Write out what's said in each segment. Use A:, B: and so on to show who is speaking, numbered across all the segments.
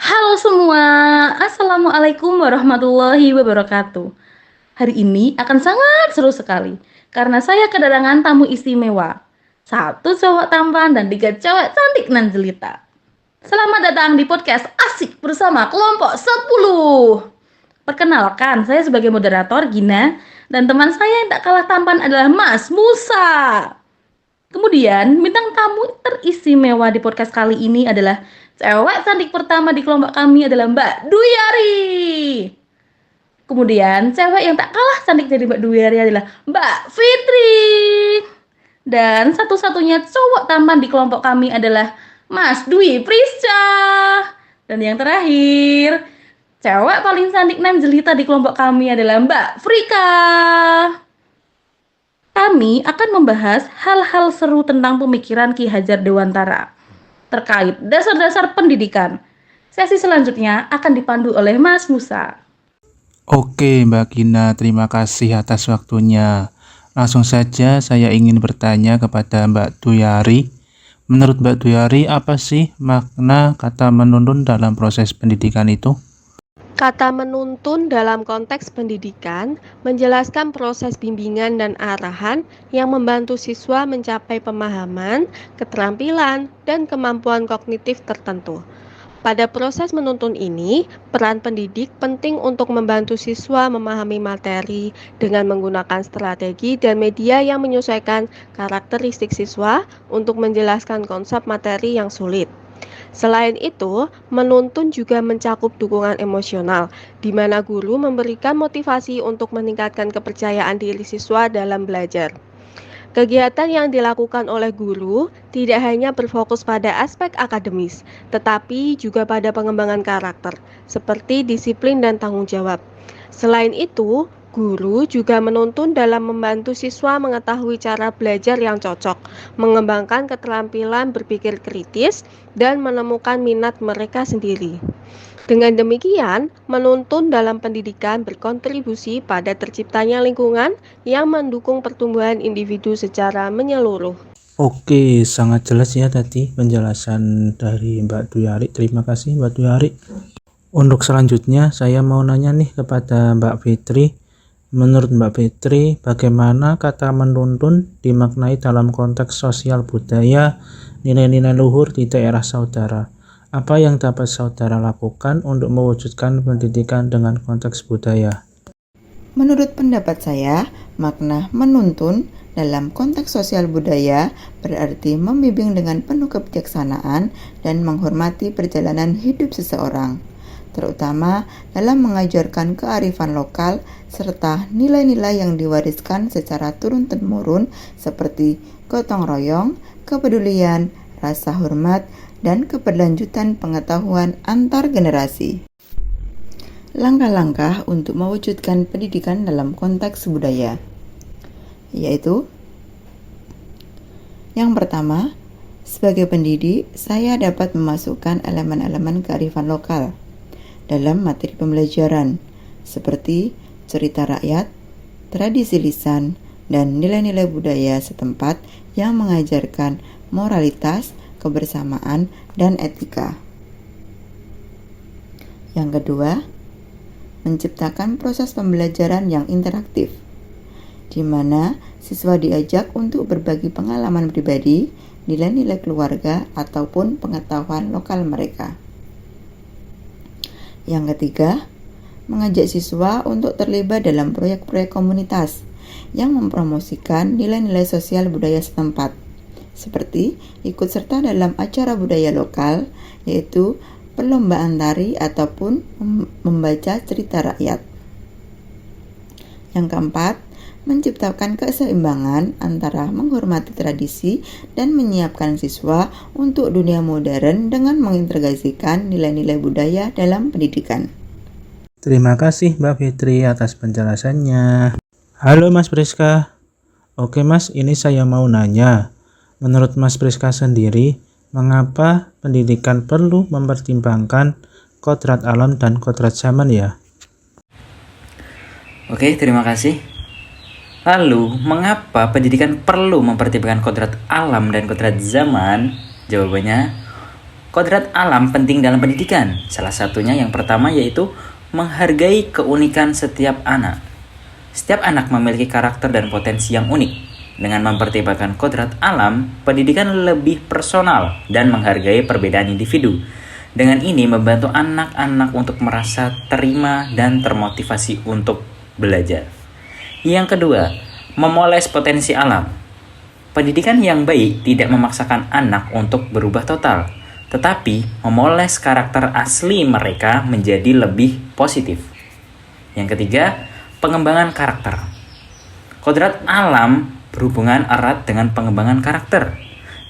A: Halo semua, Assalamualaikum warahmatullahi wabarakatuh. Hari ini akan sangat seru sekali karena saya kedatangan tamu istimewa. Satu cowok tampan dan tiga cewek cantik nan jelita. Selamat datang di podcast Asik bersama kelompok 10. Perkenalkan, saya sebagai moderator Gina dan teman saya yang tak kalah tampan adalah Mas Musa. Kemudian, bintang tamu teristimewa di podcast kali ini adalah cewek cantik pertama di kelompok kami adalah Mbak Duyari. Kemudian, cewek yang tak kalah cantik dari Mbak Duyari adalah Mbak Fitri. Dan satu-satunya cowok tampan di kelompok kami adalah Mas Dwi Prisca. Dan yang terakhir, cewek paling cantik dan jelita di kelompok kami adalah Mbak Frika. Kami akan membahas hal-hal seru tentang pemikiran Ki Hajar Dewantara terkait dasar-dasar pendidikan. Sesi selanjutnya akan dipandu oleh Mas Musa.
B: Oke, Mbak Gina, terima kasih atas waktunya. Langsung saja saya ingin bertanya kepada Mbak Duyari. Menurut Mbak Duyari, apa sih makna kata menuntun dalam proses pendidikan itu?
C: Kata menuntun dalam konteks pendidikan menjelaskan proses bimbingan dan arahan yang membantu siswa mencapai pemahaman, keterampilan, dan kemampuan kognitif tertentu. Pada proses menuntun ini, peran pendidik penting untuk membantu siswa memahami materi dengan menggunakan strategi dan media yang menyesuaikan karakteristik siswa untuk menjelaskan konsep materi yang sulit. Selain itu, menuntun juga mencakup dukungan emosional, di mana guru memberikan motivasi untuk meningkatkan kepercayaan diri siswa dalam belajar. Kegiatan yang dilakukan oleh guru tidak hanya berfokus pada aspek akademis, tetapi juga pada pengembangan karakter, seperti disiplin dan tanggung jawab. Selain itu, guru juga menuntun dalam membantu siswa mengetahui cara belajar yang cocok, mengembangkan keterampilan berpikir kritis, dan menemukan minat mereka sendiri. Dengan demikian, menuntun dalam pendidikan berkontribusi pada terciptanya lingkungan yang mendukung pertumbuhan individu secara menyeluruh.
B: Oke, sangat jelas ya tadi penjelasan dari Mbak Duyari. Terima kasih Mbak Duyari. Untuk selanjutnya, saya mau nanya nih kepada Mbak Fitri. Menurut Mbak Fitri, bagaimana kata menuntun dimaknai dalam konteks sosial budaya, nilai-nilai luhur di daerah saudara? Apa yang dapat saudara lakukan untuk mewujudkan pendidikan dengan konteks budaya?
D: Menurut pendapat saya, makna menuntun dalam konteks sosial budaya berarti membimbing dengan penuh kebijaksanaan dan menghormati perjalanan hidup seseorang, terutama dalam mengajarkan kearifan lokal serta nilai-nilai yang diwariskan secara turun-temurun seperti gotong royong, kepedulian, rasa hormat, dan keberlanjutan pengetahuan antar generasi. Langkah-langkah untuk mewujudkan pendidikan dalam konteks budaya, yaitu yang pertama, sebagai pendidik, saya dapat memasukkan elemen-elemen kearifan lokal dalam materi pembelajaran, seperti cerita rakyat, tradisi lisan, dan nilai-nilai budaya setempat yang mengajarkan moralitas, kebersamaan, dan etika. Yang kedua, menciptakan proses pembelajaran yang interaktif, di mana siswa diajak untuk berbagi pengalaman pribadi, nilai-nilai keluarga, ataupun pengetahuan lokal mereka. Yang ketiga, mengajak siswa untuk terlibat dalam proyek-proyek komunitas yang mempromosikan nilai-nilai sosial budaya setempat, seperti ikut serta dalam acara budaya lokal, yaitu perlombaan tari ataupun membaca cerita rakyat. Yang keempat, menciptakan keseimbangan antara menghormati tradisi dan menyiapkan siswa untuk dunia modern dengan mengintegrasikan nilai-nilai budaya dalam pendidikan.
B: Terima kasih Mbak Fitri atas penjelasannya. Halo Mas Priska. Oke Mas, ini saya mau nanya. Menurut Mas Priska sendiri, mengapa pendidikan perlu mempertimbangkan kodrat alam dan kodrat zaman ya?
E: Oke, terima kasih. Lalu, mengapa pendidikan perlu mempertimbangkan kodrat alam dan kodrat zaman? Jawabannya, Kodrat alam penting dalam pendidikan. Salah satunya yang pertama yaitu menghargai keunikan setiap anak. Setiap anak memiliki karakter dan potensi yang unik. Dengan mempertimbangkan kodrat alam, pendidikan lebih personal dan menghargai perbedaan individu. Dengan ini membantu anak-anak untuk merasa terima dan termotivasi untuk belajar. Yang kedua, memoles potensi alam. Pendidikan yang baik tidak memaksakan anak untuk berubah total, tetapi memoles karakter asli mereka menjadi lebih positif. Yang ketiga, pengembangan karakter. Kodrat alam berhubungan erat dengan pengembangan karakter.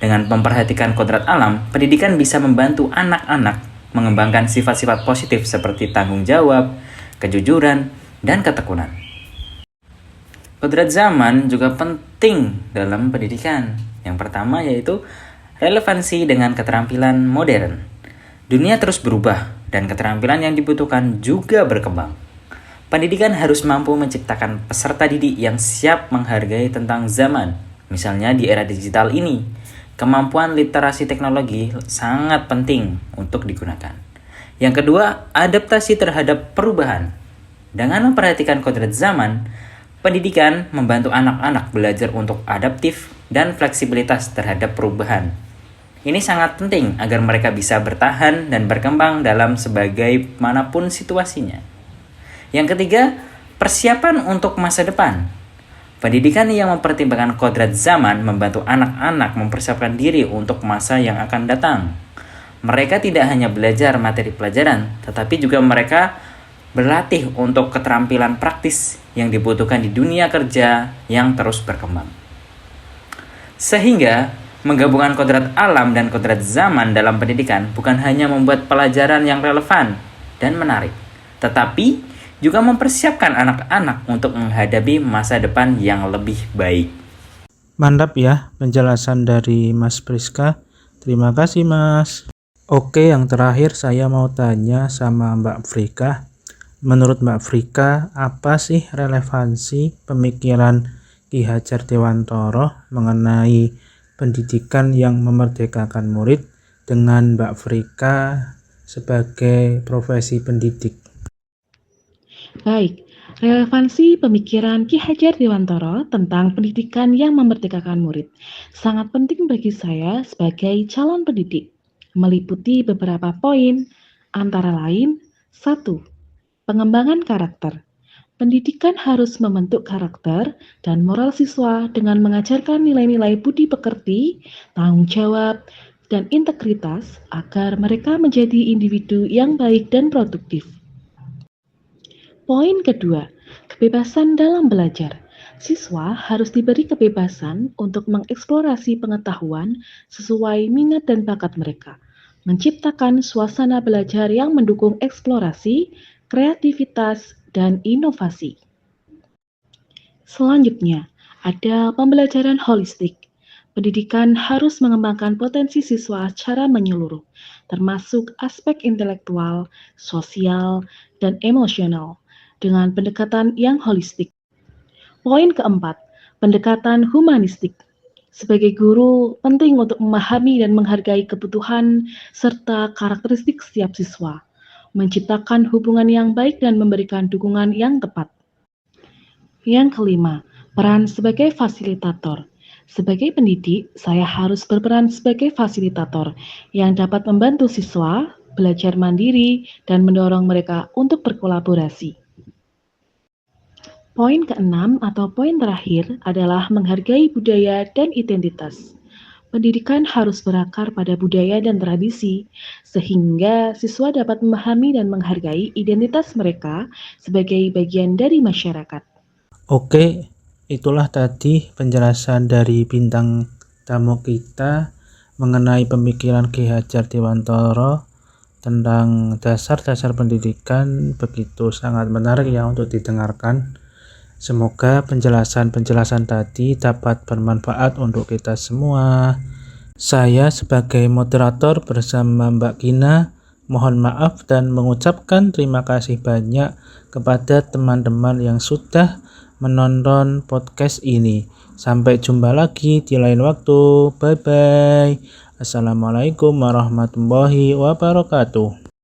E: Dengan memperhatikan kodrat alam, pendidikan bisa membantu anak-anak mengembangkan sifat-sifat positif seperti tanggung jawab, kejujuran, dan ketekunan. Kodrat zaman juga penting dalam pendidikan. Yang pertama yaitu relevansi dengan keterampilan modern. Dunia terus berubah dan keterampilan yang dibutuhkan juga berkembang. Pendidikan harus mampu menciptakan peserta didik yang siap menghargai tentang zaman. Misalnya di era digital ini, kemampuan literasi teknologi sangat penting untuk digunakan. Yang kedua, adaptasi terhadap perubahan. Dengan memperhatikan kodrat zaman, pendidikan membantu anak-anak belajar untuk adaptif dan fleksibilitas terhadap perubahan. Ini sangat penting agar mereka bisa bertahan dan berkembang dalam sebagaimanapun situasinya. Yang ketiga, persiapan untuk masa depan. Pendidikan yang mempertimbangkan kodrat zaman membantu anak-anak mempersiapkan diri untuk masa yang akan datang. Mereka tidak hanya belajar materi pelajaran, tetapi juga mereka berlatih untuk keterampilan praktis yang dibutuhkan di dunia kerja yang terus berkembang. Sehingga, menggabungkan kodrat alam dan kodrat zaman dalam pendidikan bukan hanya membuat pelajaran yang relevan dan menarik, tetapi juga mempersiapkan anak-anak untuk menghadapi masa depan yang lebih baik.
B: Mantap ya penjelasan dari Mas Priska. Terima kasih Mas. Oke, yang terakhir saya mau tanya sama Mbak Frika. Menurut Mbak Frika, apa sih relevansi pemikiran Ki Hajar Dewantara mengenai pendidikan yang memerdekakan murid dengan Mbak Frika sebagai profesi pendidik?
A: Baik, relevansi pemikiran Ki Hajar Dewantara tentang pendidikan yang memerdekakan murid sangat penting bagi saya sebagai calon pendidik, meliputi beberapa poin, antara lain, 1. Pengembangan karakter. Pendidikan harus membentuk karakter dan moral siswa dengan mengajarkan nilai-nilai budi pekerti, tanggung jawab, dan integritas agar mereka menjadi individu yang baik dan produktif. Poin kedua, kebebasan dalam belajar. Siswa harus diberi kebebasan untuk mengeksplorasi pengetahuan sesuai minat dan bakat mereka, menciptakan suasana belajar yang mendukung eksplorasi, kreativitas, dan inovasi. Selanjutnya, ada pembelajaran holistik. Pendidikan harus mengembangkan potensi siswa secara menyeluruh, termasuk aspek intelektual, sosial, dan emosional, dengan pendekatan yang holistik. Poin keempat, pendekatan humanistik. Sebagai guru, penting untuk memahami dan menghargai kebutuhan serta karakteristik setiap siswa, menciptakan hubungan yang baik dan memberikan dukungan yang tepat. Yang kelima, peran sebagai fasilitator. Sebagai pendidik, saya harus berperan sebagai fasilitator yang dapat membantu siswa belajar mandiri dan mendorong mereka untuk berkolaborasi. Poin keenam atau poin terakhir adalah menghargai budaya dan identitas. Pendidikan harus berakar pada budaya dan tradisi, sehingga siswa dapat memahami dan menghargai identitas mereka sebagai bagian dari masyarakat.
B: Oke, itulah tadi penjelasan dari bintang tamu kita mengenai pemikiran Ki Hajar Dewantara tentang dasar-dasar pendidikan. Begitu sangat menarik ya untuk didengarkan. Semoga penjelasan-penjelasan tadi dapat bermanfaat untuk kita semua. Saya sebagai moderator bersama Mbak Gina mohon maaf dan mengucapkan terima kasih banyak kepada teman-teman yang sudah menonton podcast ini. Sampai jumpa lagi di lain waktu. Bye bye. Assalamualaikum warahmatullahi wabarakatuh.